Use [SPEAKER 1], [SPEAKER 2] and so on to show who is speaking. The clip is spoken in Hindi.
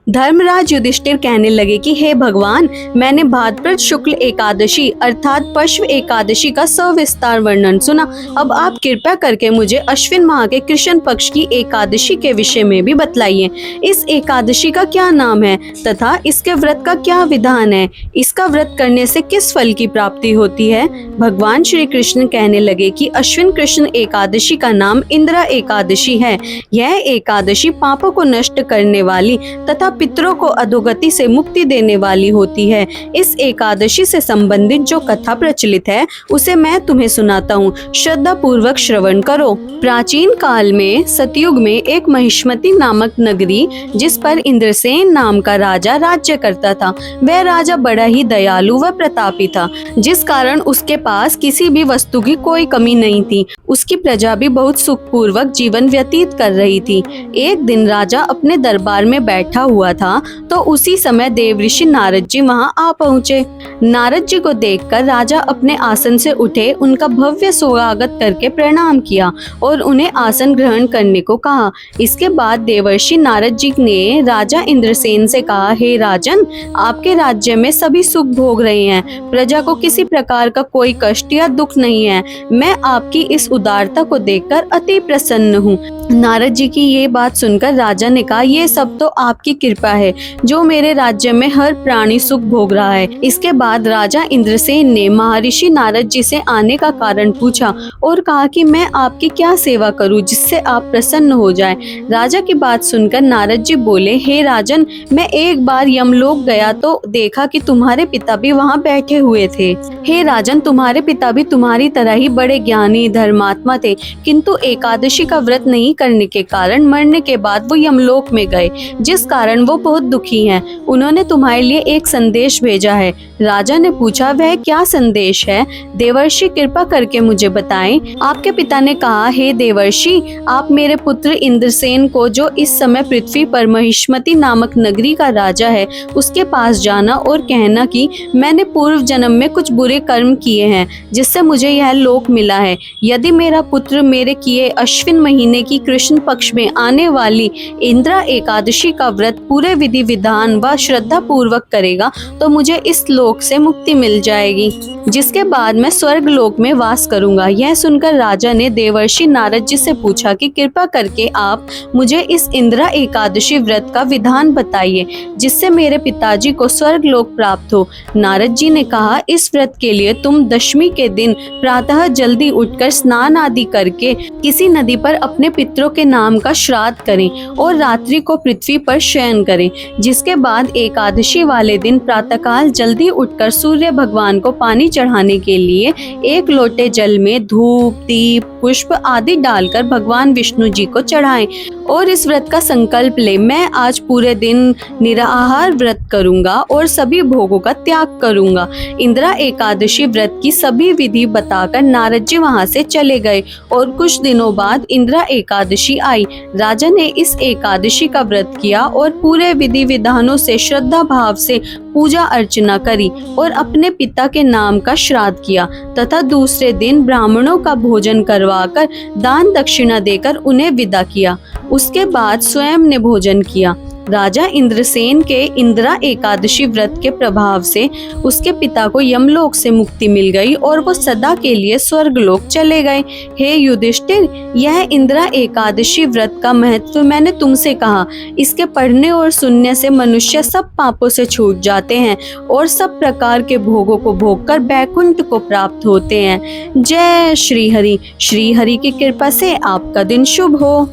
[SPEAKER 1] धर्मराज युधिष्ठिर कहने लगे कि हे भगवान, मैंने भाद्रपद शुक्ल एकादशी अर्थात पश्व एकादशी का सविस्तार वर्णन सुना। अब आप कृपया करके मुझे अश्विन माह के कृष्ण पक्ष की एकादशी के विषय में भी बतलाइए। इस एकादशी का क्या नाम है तथा इसके व्रत का क्या विधान है? इसका व्रत करने से किस फल की प्राप्ति होती है? भगवान श्री कृष्ण कहने लगे कि अश्विन कृष्ण एकादशी का नाम इंदिरा एकादशी है। यह एकादशी पापों को नष्ट करने वाली तथा पितरों को अधोगति से मुक्ति देने वाली होती है। इस एकादशी से संबंधित जो कथा प्रचलित है उसे मैं तुम्हें सुनाता हूँ, श्रद्धा पूर्वक श्रवण करो। प्राचीन काल में सतयुग में एक महिष्मती नामक नगरी, जिस पर इंद्रसेन नाम का राजा राज्य करता था। वह राजा बड़ा ही दयालु व प्रतापी था, जिस कारण उसके पास किसी भी वस्तु की कोई कमी नहीं थी। उसकी प्रजा भी बहुत सुखपूर्वक जीवन व्यतीत कर रही थी। एक दिन राजा अपने दरबार में बैठा हुआ था तो उसी समय देवऋषि नारद जी वहां आ पहुँचे। नारद जी को देखकर राजा अपने आसन से उठे, उनका भव्य स्वागत करके प्रणाम किया और उन्हें आसन ग्रहण करने को कहा। इसके बाद देवर्षि नारद जी ने राजा इंद्रसेन से कहा, हे राजन, आपके राज्य में सभी सुख भोग रहे हैं, प्रजा को किसी प्रकार का कोई कष्ट या दुख नहीं है। मैं आपकी इस उदारता को देखकर अति प्रसन्न हूँ। नारद जी की ये बात सुनकर राजा ने कहा, ये सब तो आपकी कृपा है जो मेरे राज्य में हर प्राणी सुख भोग रहा है। इसके बाद राजा इंद्रसेन ने महर्षि नारद जी से आने का कारण पूछा और कहा कि मैं आपकी क्या सेवा करूं जिससे आप प्रसन्न हो जाएं। राजा की बात सुनकर नारद जी बोले, हे राजन, मैं एक बार यमलोक गया तो देखा कि तुम्हारे पिता भी वहां बैठे हुए थे। हे राजन, तुम्हारे पिता भी तुम्हारी तरह ही बड़े ज्ञानी धर्मात्मा थे, किंतु एकादशी का व्रत नहीं करने के कारण मरने के बाद वो यमलोक में गए, जिस कारण वो बहुत दुखी हैं। उन्होंने तुम्हारे लिए एक संदेश भेजा है। राजा ने पूछा, वह क्या संदेश है? देवर्षि, कृपा करके मुझे बताएं। आपके पिता ने कहा, हे देवर्षि, आप मेरे पुत्र इंद्रसेन को, जो इस समय पृथ्वी पर महिष्मती नामक नगरी का राजा है, उसके पास जाना और कहना कि मैंने पूर्व जन्म में कुछ बुरे कर्म किए हैं जिससे मुझे यह लोक मिला है। यदि मेरा पुत्र मेरे किए अश्विन महीने की कृष्ण पक्ष में आने वाली इंदिरा एकादशी का व्रत पूरे विधि विधान व श्रद्धा पूर्वक करेगा तो मुझे इस लोक से मुक्ति मिल जाएगी, जिसके बाद मैं स्वर्ग लोक में वास करूंगा। यह सुनकर राजा ने देवर्षि नारद जी से पूछा कि कृपा करके आप मुझे इस इंदिरा एकादशी व्रत का विधान बताइए जिससे मेरे पिताजी को स्वर्ग लोक प्राप्त हो। नारद जी ने कहा, इस व्रत के लिए तुम दशमी के दिन प्रातः जल्दी उठकर स्नान आदि करके किसी नदी पर अपने पितरों के नाम का श्राद्ध करें और रात्रि को पृथ्वी पर शयन करें। जिसके बाद एकादशी वाले दिन प्रातःकाल जल्दी उठकर सूर्य भगवान को पानी चढ़ाने के लिए एक लोटे जल में धूप, दीप, पुष्प आदि डालकर भगवान विष्णु जी को चढ़ाएं और इस व्रत का संकल्प ले, मैं आज पूरे दिन निराहार व्रत करूंगा और सभी भोगों का त्याग करूंगा। इंदिरा एकादशी व्रत की सभी विधि बताकर नारद जी वहां से चले गए और कुछ दिनों बाद इंदिरा एकादशी आई। राजा ने इस एकादशी का व्रत किया और पूरे विधि विधानों से श्रद्धा भाव से पूजा अर्चना करी और अपने पिता के नाम का श्राद्ध किया तथा दूसरे दिन ब्राह्मणों का भोजन करवाकर दान दक्षिणा देकर उन्हें विदा किया। उसके बाद स्वयं ने भोजन किया। राजा इंद्रसेन के इंदिरा एकादशी व्रत के प्रभाव से उसके पिता को यमलोक से मुक्ति मिल गई और वो सदा के लिए स्वर्गलोक चले गए। हे युधिष्ठिर, यह इंदिरा एकादशी व्रत का महत्व मैंने तुमसे कहा। इसके पढ़ने और सुनने से मनुष्य सब पापों से छूट जाते हैं और सब प्रकार के भोगों को भोगकर बैकुंठ को प्राप्त होते हैं। जय श्री हरि। श्री हरि की कृपा से आपका दिन शुभ हो।